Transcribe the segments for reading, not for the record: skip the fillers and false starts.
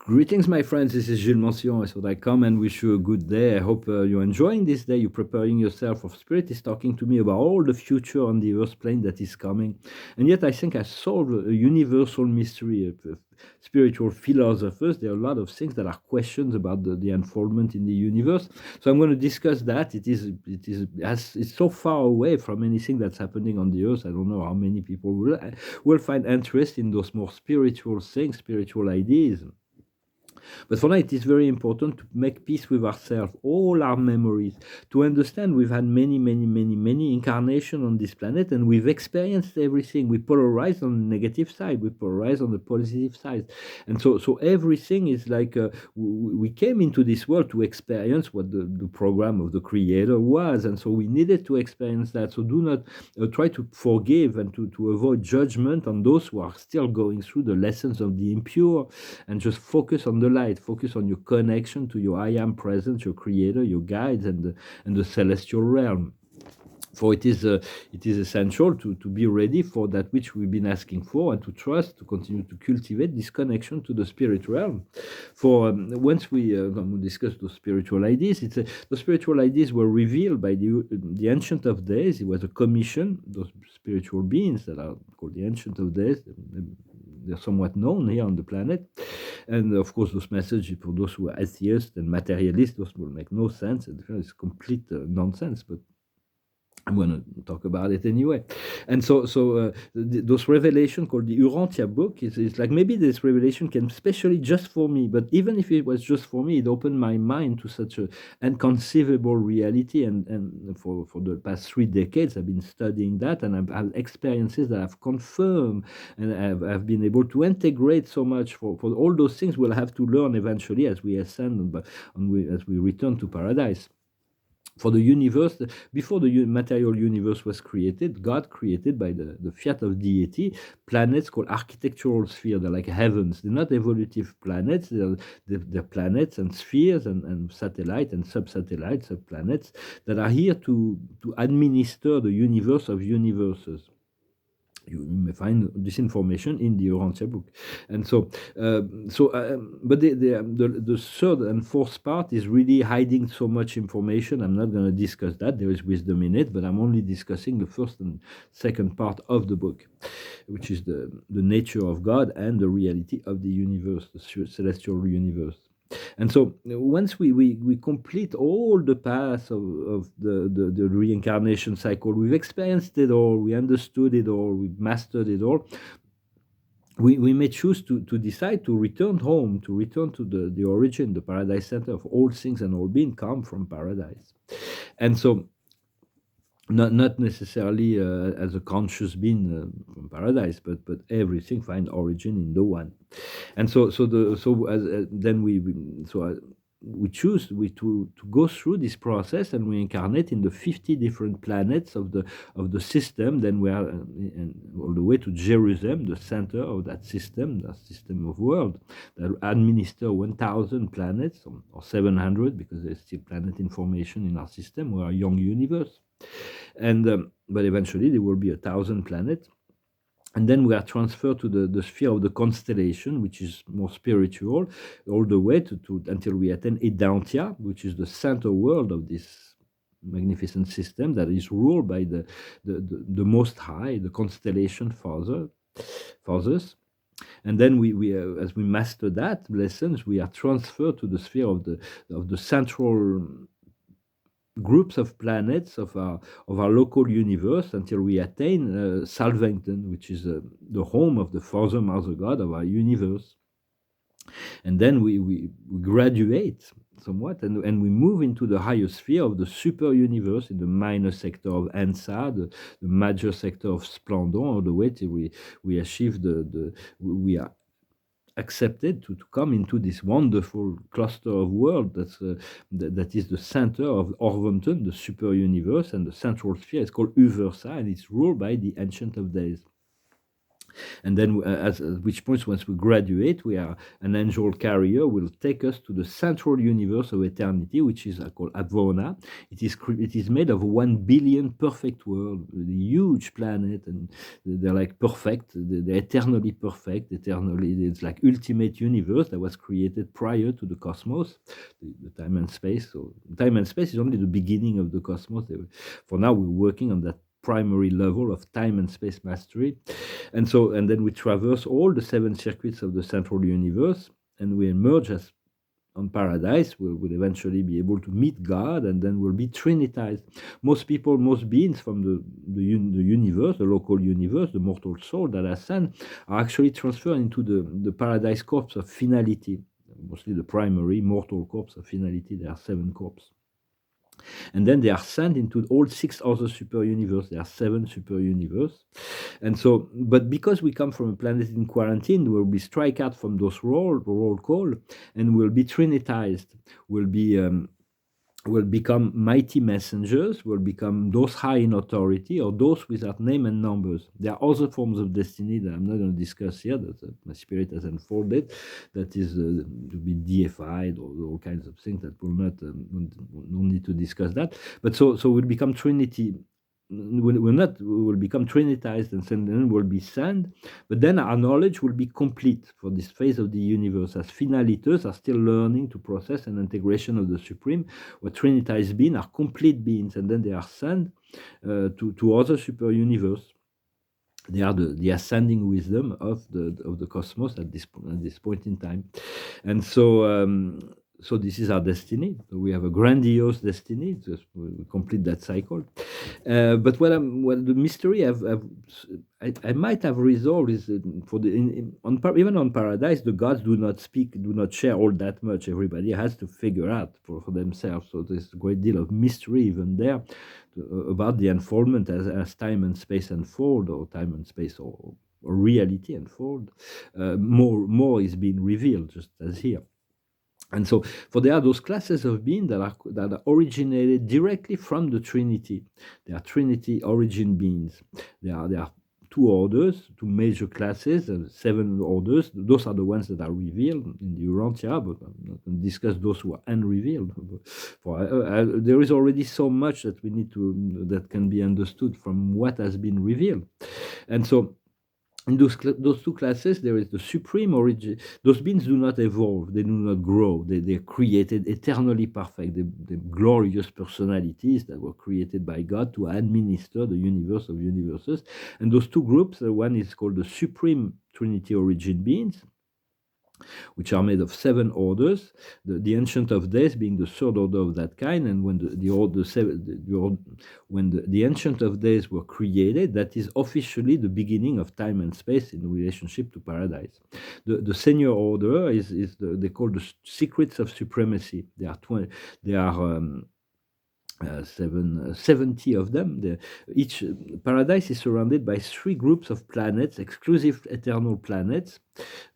Greetings, my friends. This is Gilles Mention. I thought I come and wish you a good day. I hope you're enjoying this day. You're preparing yourself for Spirit is talking to me about all the future on the earth plane that is coming. And yet I think I solved a universal mystery of spiritual philosophers. There are a lot of things that are questions about the unfoldment in the universe. So I'm going to discuss that. It's so far away from anything that's happening on the earth. I don't know how many people will find interest in those more spiritual things, spiritual ideas. But for now, it is very important to make peace with ourselves, all our memories, to understand we've had many incarnations on this planet, and we've experienced everything. We polarize on the negative side, we polarize on the positive side. And so everything is like we came into this world to experience what the program of the Creator was. And so we needed to experience that. So do not try to forgive and to avoid judgment on those who are still going through the lessons of the impure, and just focus on the light, focus on your connection to your I am presence, your creator, your guides, and the celestial realm. For it is essential to be ready for that which we've been asking for, and to trust, to continue to cultivate this connection to the spirit realm. For once we discuss those spiritual ideas, the spiritual ideas were revealed by the Ancient of Days. It was a commission. Those spiritual beings that are called the Ancient of Days, they're somewhat known here on the planet. And of course, those messages for those who are atheists and materialists, those will make no sense. It's complete nonsense, but I'm going to talk about it anyway. And those revelations called the Urantia book is like, maybe this revelation came specially just for me, but even if it was just for me, it opened my mind to such an inconceivable reality. And for the past 3 decades, I've been studying that, and I've had experiences that have confirmed, and I've been able to integrate so much for all those things we'll have to learn eventually as we ascend, as we return to paradise. For the universe, before the material universe was created, God created by the fiat of deity planets called architectural spheres. They're like heavens. They're not evolutive planets. They're planets and spheres and satellites and sub-satellites, sub-planets that are here to administer the universe of universes. You may find this information in the Urantia book. And but the third and fourth part is really hiding so much information. I'm not going to discuss that. There is wisdom in it, but I'm only discussing the first and second part of the book, which is the nature of God and the reality of the universe, the celestial universe. And so once we complete all the paths of the reincarnation cycle, we've experienced it all, we understood it all, we've mastered it all, we may choose to decide to return home, to return to the origin, the paradise center of all things and all being come from paradise. And so not necessarily as a conscious being from paradise, but everything find origin in the one. And then we choose to go through this process, and we incarnate in the 50 different planets of the system. Then we are all the way to Jerusalem, the center of that system of world that administer 1,000 planets, or 700, because there's still planet information in our system. We are a young universe. And but eventually there will be 1,000 planets, and then we are transferred to the sphere of the constellation, which is more spiritual, all the way to until we attain Edantia, which is the center world of this magnificent system that is ruled by the Most High, the constellation fathers. And then we as we master that lessons, we are transferred to the sphere of the central groups of planets of our local universe, until we attain Salvington, which is the home of the Father Mother God of our universe. And then we graduate somewhat, and we move into the higher sphere of the super universe, in the minor sector of Ensa, the major sector of Splendon, all the way till we achieve we are accepted to come into this wonderful cluster of world that is the center of Orvonton, the super universe, and the central sphere is called Uversa, and it's ruled by the Ancient of Days. And then, at which point, once we graduate, we are an angel carrier will take us to the central universe of eternity, which is called Avona. It is made of 1 billion perfect world, a huge planet, and they're like perfect. They're eternally perfect. Eternally, it's like ultimate universe that was created prior to the cosmos, the time and space. So time and space is only the beginning of the cosmos. For now, we're working on that primary level of time and space mastery. And then we traverse all the 7 circuits of the central universe, and we emerge as on paradise. We'll eventually be able to meet God, and then we'll be trinitized. Most people, most beings from the universe, the local universe, the mortal soul that ascend, are actually transferred into the paradise corpse of finality, mostly the primary mortal corpse of finality. There are 7 corpses. And then they are sent into all 6 other super universe. There are 7 super universe. And so, but because we come from a planet in quarantine, we'll be strike out from those roll call, and we'll be trinitized. Will become mighty messengers, will become those high in authority, or those without name and numbers. There are other forms of destiny that I'm not going to discuss here, that my spirit has unfolded, that is to be deified, or all kinds of things that will not, no need to discuss that. But so we'll become Trinity. We will become trinitized, and then will be sent, but then our knowledge will be complete for this phase of the universe, as finalites are still learning to process an integration of the supreme. What trinitized beings are complete beings, and then they are sent to other super universe. They are the ascending wisdom of the cosmos at this point in time. And so this is our destiny. We have a grandiose destiny. Just we complete that cycle. But what the mystery I might have resolved is for even on paradise, the gods do not share all that much. Everybody has to figure out for themselves. So there's a great deal of mystery even there about the unfoldment as time and space unfold, or time and space or reality unfold. More is being revealed, just as here. And so, for there are those classes of beings that are originated directly from the Trinity. They are Trinity origin beings. There are 2 orders, 2 major classes, 7 orders. Those are the ones that are revealed in the Urantia, but I'm not going to discuss those who are unrevealed. There is already so much that that can be understood from what has been revealed. And so, in those 2 classes, there is the supreme origin. Those beings do not evolve, they do not grow. They're created eternally perfect. They're glorious personalities that were created by God to administer the universe of universes. And those 2 groups, one is called the supreme Trinity origin beings, which are made of 7 orders, the Ancient of Days being the 3rd order of that kind. And when the Ancient of Days were created, that is officially the beginning of time and space in relationship to paradise. The Senior Order they call the Secrets of Supremacy. There are 70 of them. Each paradise is surrounded by 3 groups of planets, exclusive eternal planets,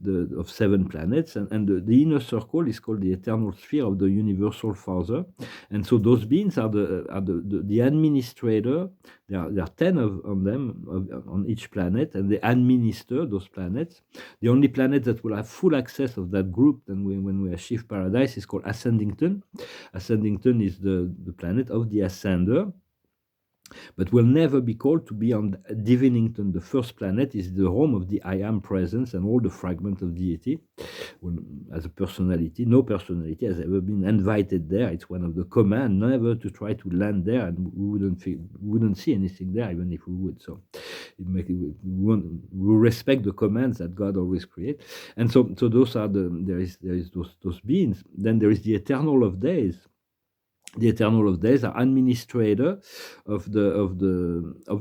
of 7 planets, and the inner circle is called the eternal sphere of the universal Father. And so those beings are the administrator. There are 10 of them on each planet, and they administer those planets. The only planet that will have full access of that group, and when we achieve paradise, is called Ascendington. Ascendington is the planet of the ascender, but will never be called to be on Divinington. The first planet is the home of the I Am presence and all the fragment of deity. As a personality, no personality has ever been invited there. It's one of the command never to try to land there, and we wouldn't see anything there even if we would. So we respect the commands that God always creates. And so those are there is those beings. Then there is the Eternal of Days. The Eternal of Days are administrator of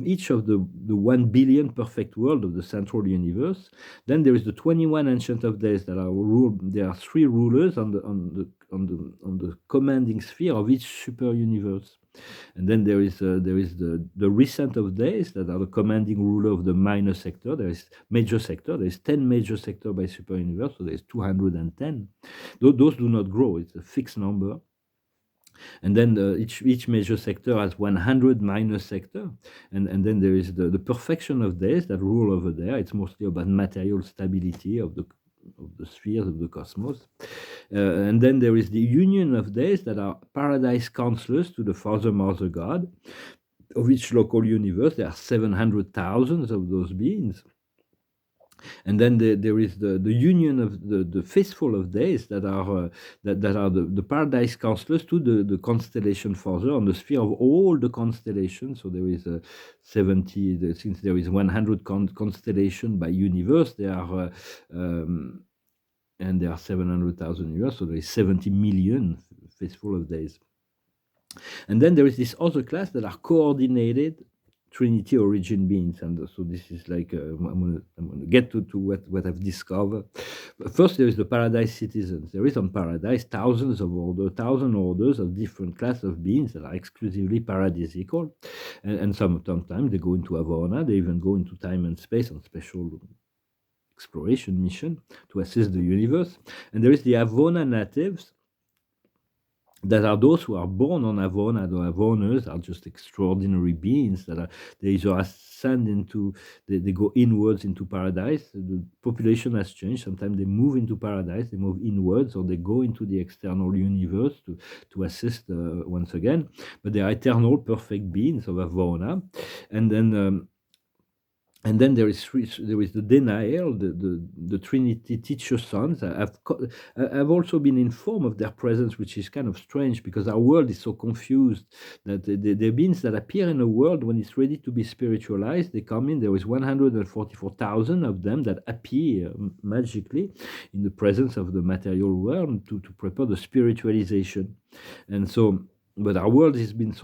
each of the 1 billion perfect world of the central universe. Then there is the 21 Ancient of Days that are ruled. There are 3 rulers on the commanding sphere of each super universe. And then there is the Recent of Days that are the commanding ruler of the minor sector. There is major sector. There is 10 major sector by super universe, so there is 210. Those do not grow. It's a fixed number. And then each major sector has 100 minor sector, and then there is the perfection of days that rule over there. It's mostly about material stability of the spheres of the cosmos. And then there is the union of days that are paradise counselors to the Father, Mother, God. Of each local universe, there are 700,000 of those beings. And then there is the union of the faithful of days that are that are the paradise counselors to the constellation father on the sphere of all the constellations. So there is 70, since there is 100 constellation by universe, there are and there are 700,000 years, so there is 70 million faithful of days. And then there is this other class that are coordinated Trinity origin beings, and so this is like I'm gonna get to what I've discovered. But first, there is the paradise citizens. There is on paradise thousands of thousand orders of different class of beings that are exclusively paradisical, and sometimes they go into Avona. They even go into time and space on special exploration mission to assess the universe. And there is the Avona natives, that are those who are born on Avona. The Avoners are just extraordinary beings that are, they either ascend into, they go inwards into paradise. The population has changed. Sometimes they move into paradise, they move inwards, or they go into the external universe to assist once again. But they are eternal, perfect beings of Avona. And then there is the denial, the Trinity teacher sons. I've also been informed of their presence, which is kind of strange because our world is so confused that the beings that appear in a world when it's ready to be spiritualized, they come in. There is 144,000 of them that appear magically in the presence of the material world to prepare the spiritualization. And so, but our world has been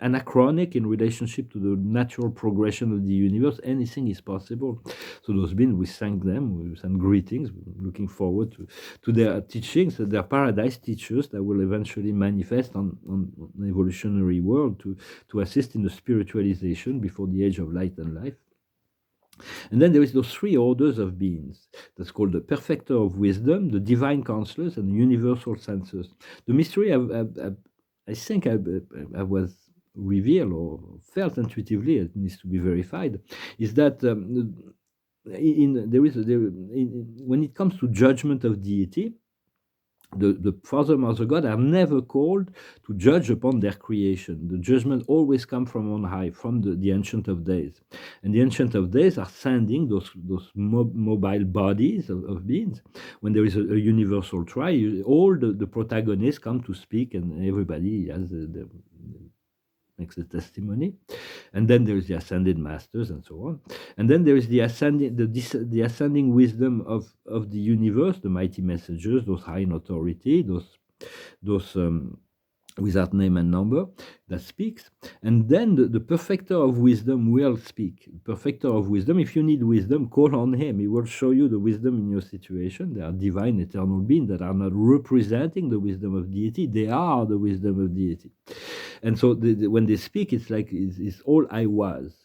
anachronic in relationship to the natural progression of the universe. Anything is possible. So those beings, we thank them, we send greetings, looking forward to their teachings, their paradise teachers that will eventually manifest on an evolutionary world to assist in the spiritualization before the age of light and life. And then there is those three orders of beings. That's called the perfecter of wisdom, the divine counselors, and the universal censors. The mystery I think I was revealed or felt intuitively, it needs to be verified, is that when it comes to judgment of deity, the Father, Mother, God are never called to judge upon their creation. The judgment always comes from on high, from the Ancient of Days. And the Ancient of Days are sending those mobile bodies of beings. When there is a universal trial, all the protagonists come to speak, and everybody has makes a testimony. And then there is the ascended masters and so on. And then there is the ascending wisdom of the universe, the mighty messengers, those high in authority, those without name and number, that speaks. And then the perfecter of wisdom will speak. Perfecter of wisdom, if you need wisdom, call on him. He will show you the wisdom in your situation. They are divine, eternal beings that are not representing the wisdom of deity. They are the wisdom of deity. And so when they speak, it's like it's all I was.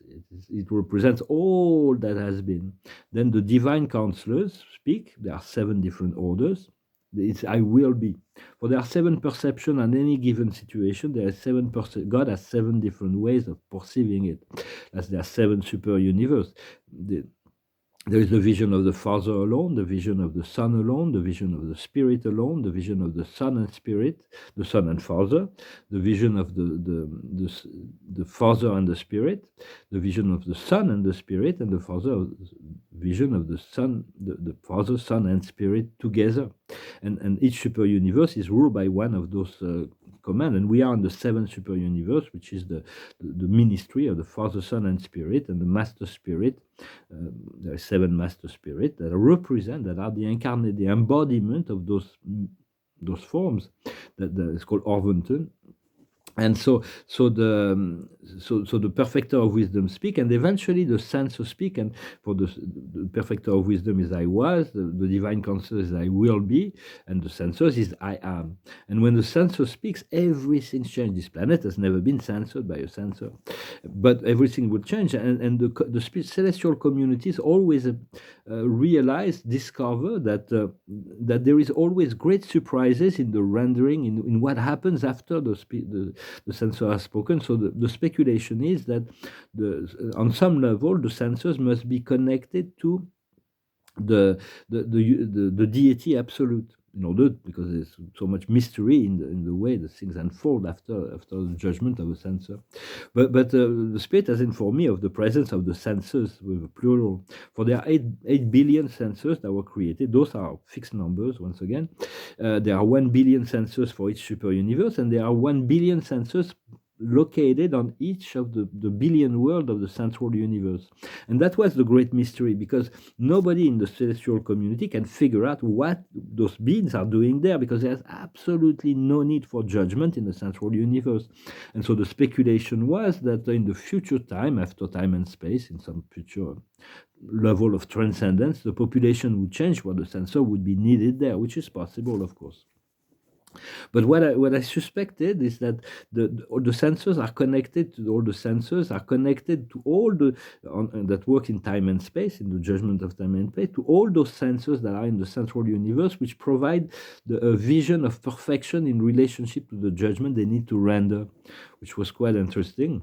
It represents all that has been. Then the divine counselors speak. There are 7 different orders. It's I will be. For there are 7 perceptions on any given situation. There are 7 God has 7 different ways of perceiving it. As there are 7 super universe. There is the vision of the Father alone, the vision of the Son alone, the vision of the Spirit alone, the vision of the Son and Spirit, the Son and Father, the vision of the Father and the Spirit, the vision of the Son and the Spirit, and the vision of the Son, the Father, Son, and Spirit together. And each super universe is ruled by one of those commands. And we are in the 7th super universe, which is the ministry of the Father, Son, and Spirit, and the Master Spirit. There are 7 Master Spirits that represent, that are the incarnate, the embodiment of those forms. That is called Orvonton. And so the perfecter of wisdom speak, and eventually the sensor speak. And for the perfecter of wisdom is I was, the divine counsel is I will be, and the sensors is I am. And when the sensor speaks, everything changes. This planet has never been censored by a sensor, but everything will change. And the celestial communities always realize, discover that there is always great surprises in the rendering, in what happens after the sensor has spoken. So the speculation is that on some level the sensors must be connected to the deity absolute, in order, because there's so much mystery in the way the things unfold after the judgment of a censor. But the Spirit has informed me of the presence of the sensors with a plural. For there are 8 billion sensors that were created. Those are fixed numbers, once again. There are 1 billion sensors for each super universe, and there are 1 billion sensors located on each of the billion world of the central universe. And that was the great mystery, because nobody in the celestial community can figure out what those beings are doing there, because there's absolutely no need for judgment in the central universe. And so the speculation was that in the future time, after time and space, in some future level of transcendence, the population would change, where the sensor would be needed there, which is possible, of course. But what I suspected is that all the sensors are connected to all the that work in time and space, in the judgment of time and space, to all those sensors that are in the central universe, which provide a vision of perfection in relationship to the judgment they need to render, which was quite interesting.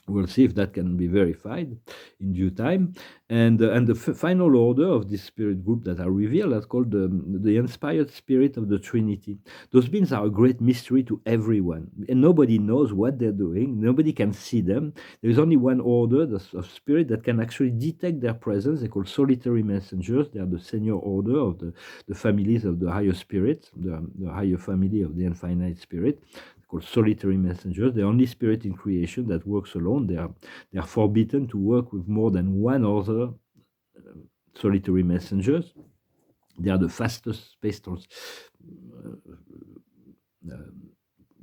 We'll see if that can be verified in due time. And the final order of this spirit group that are revealed are called the inspired spirit of the Trinity. Those beings are a great mystery to everyone, and nobody knows what they're doing. Nobody can see them. There is only one order of spirit that can actually detect their presence. They're called solitary messengers. They are the senior order of the families of the higher spirit, the higher family of the infinite spirit, called solitary messengers. The only spirit in creation that works alone. They are forbidden to work with more than one other solitary messengers. They are the fastest space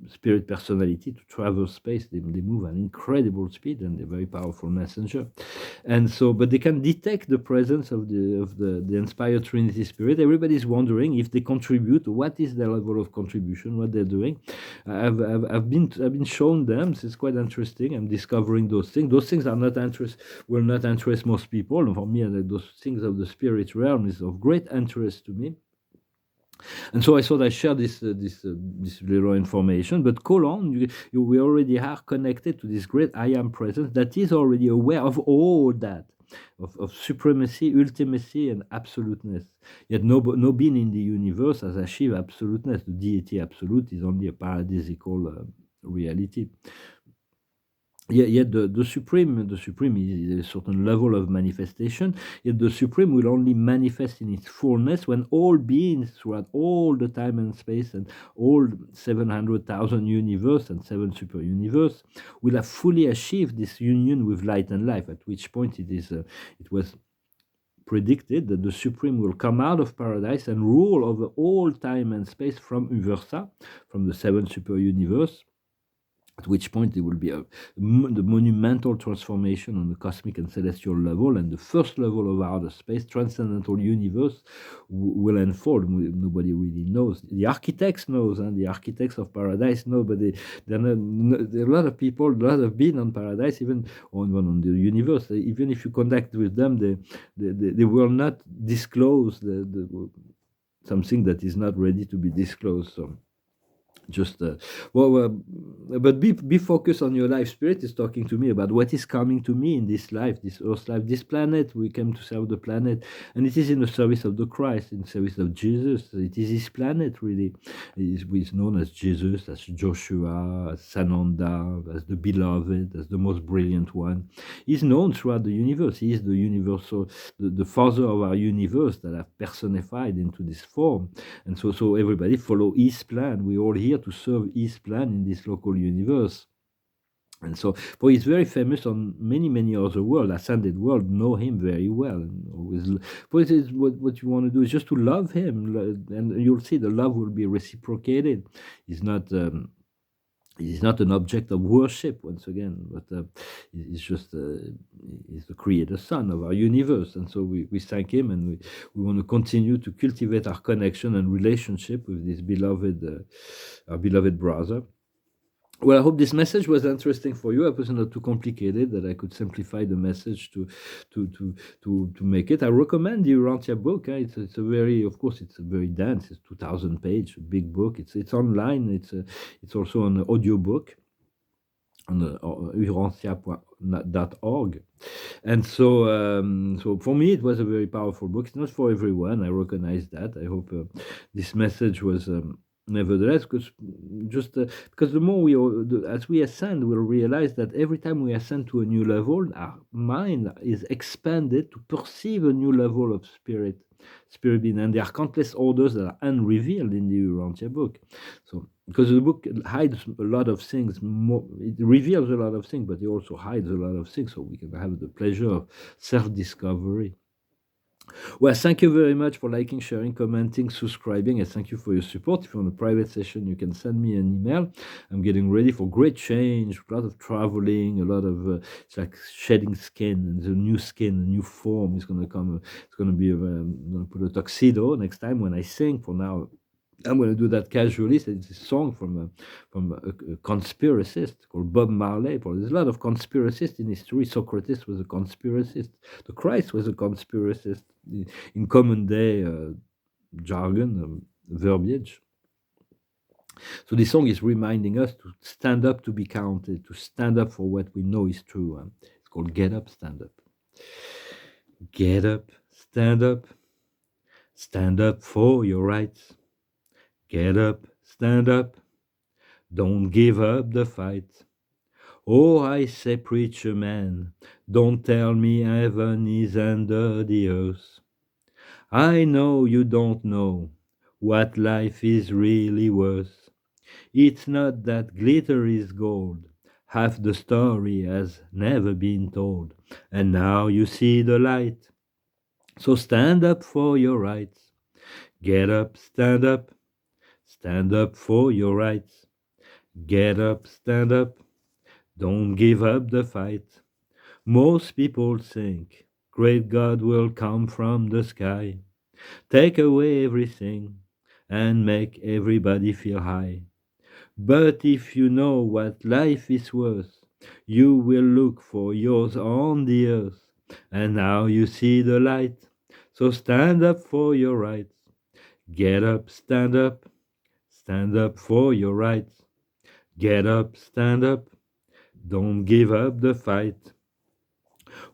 spirit personality to travel space. They move at an incredible speed, and they're very powerful messenger. And so, but they can detect the presence of the inspired Trinity spirit. Everybody's wondering if they contribute. What is their level of contribution? What they're doing? I've been shown them. So it's quite interesting. I'm discovering those things. Those things are not will not interest most people. And for me, those things of the spirit realm is of great interest to me. And so I thought I share this little information. But Colon, we already are connected to this great I am presence that is already aware of all that, of supremacy, ultimacy, and absoluteness. Yet no being in the universe has achieved absoluteness. The deity absolute is only a paradisical reality. Yet the supreme is a certain level of manifestation. Yet the supreme will only manifest in its fullness when all beings throughout all the time and space and all 700,000 universe and 7 super universe will have fully achieved this union with light and life. At which point it was predicted that the supreme will come out of paradise and rule over all time and space from Uversa, from the 7 super universe. At which point there will be the monumental transformation on the cosmic and celestial level, and the first level of outer space, transcendental universe, will unfold. Nobody really knows. The architects knows, and the architects of paradise know, but there are a lot of people, a lot of beings on paradise, even on the universe. Even if you contact with them, they will not disclose something that is not ready to be disclosed. So just but be focused on your life. Spirit is talking to me about what is coming to me in this life, this earth life, this planet. We came to serve the planet, and it is in the service of the Christ, in service of Jesus. It is his planet, really. He is known as Jesus, as Joshua, as Sananda, as the beloved, as the most brilliant one. He's known throughout the universe. He is the universal, the father of our universe that have personified into this form. And so everybody follow his plan. We're all here to serve his plan in this local universe. And so, for he's very famous on many other worlds. Ascended world know him very well. And always, but what you want to do is just to love him, and you'll see the love will be reciprocated. He's not He's not an object of worship once again, but he's just he's the creator son of our universe, and so we thank him, and we want to continue to cultivate our connection and relationship with this beloved our beloved brother. Well, I hope this message was interesting for you. I was not too complicated, that I could simplify the message to to to make it. I recommend the Urantia book. It's a very, of course, it's a very dense. It's 2,000 page, big book. It's online. It's also an audio book on urantia.org. And so for me, it was a very powerful book. It's not for everyone. I recognize that. I hope this message was nevertheless, because the more as we ascend, we'll realize that every time we ascend to a new level, our mind is expanded to perceive a new level of spirit being, and there are countless orders that are unrevealed in the Urantia book. So because the book hides a lot of things, it reveals a lot of things, but it also hides a lot of things, so we can have the pleasure of self-discovery. Well, thank you very much for liking, sharing, commenting, subscribing, and thank you for your support. If you want a private session, you can send me an email. I'm getting ready for great change, a lot of traveling, a lot of it's like shedding skin, and the new skin, a new form is going to come. It's going to be I'm going to put a tuxedo next time when I sing. For now, I'm going to do that casually. It's a song from a conspiracist called Bob Marley. There's a lot of conspiracists in history. Socrates was a conspiracist. The Christ was a conspiracist in common day jargon, verbiage. So this song is reminding us to stand up to be counted, to stand up for what we know is true. It's called Get Up, Stand Up. Get up, stand up. Stand up for your rights. Get up, stand up. Don't give up the fight. Oh, I say, preacher man, don't tell me heaven is under the earth. I know you don't know what life is really worth. It's not that glitter is gold. Half the story has never been told, and now you see the light. So stand up for your rights. Get up, stand up. Stand up for your rights. Get up, stand up. Don't give up the fight. Most people think great God will come from the sky, take away everything, and make everybody feel high. But if you know what life is worth, you will look for yours on the earth. And now you see the light. So stand up for your rights. Get up, stand up. Stand up for your rights. Get up, stand up. Don't give up the fight.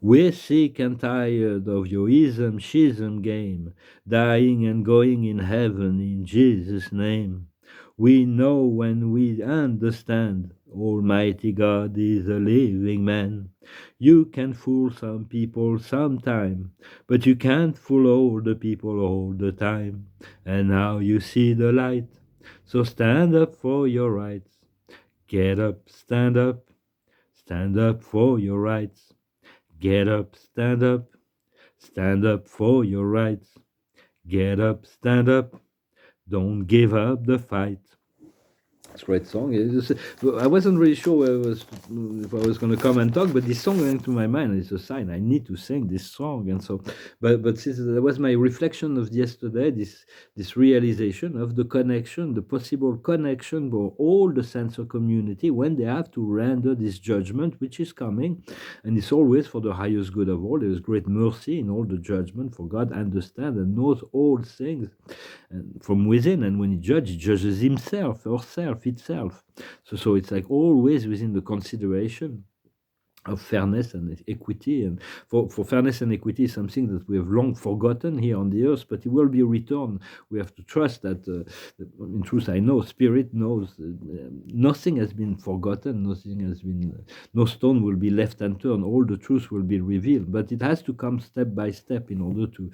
We're sick and tired of your ism schism game, dying and going in heaven in Jesus' name. We know when we understand Almighty God is a living man. You can fool some people sometime, but you can't fool all the people all the time. And now you see the light, so stand up for your rights. Get up, stand up for your rights. Get up, stand up for your rights. Get up, stand up, don't give up the fight. It's a great song. I wasn't really sure if I was going to come and talk, but this song went into my mind. It's a sign I need to sing this song, and so. But since that was my reflection of yesterday, this realization of the connection, the possible connection for all the sensor community when they have to render this judgment, which is coming, and it's always for the highest good of all. There is great mercy in all the judgment, for God understands and knows all things and from within, and when he judges himself, herself, itself. So it's like always within the consideration of fairness and equity. And for fairness and equity is something that we have long forgotten here on the earth, but it will be returned. We have to trust that, in truth, I know, Spirit knows, nothing has been forgotten, no stone will be left unturned, all the truth will be revealed, but it has to come step by step in order to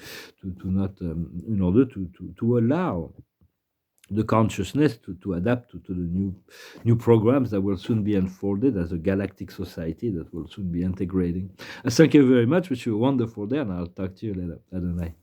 allow the consciousness to adapt to the new programs that will soon be unfolded as a galactic society that will soon be integrating. Thank you very much. Wish you a wonderful day, and I'll talk to you later. Adonai.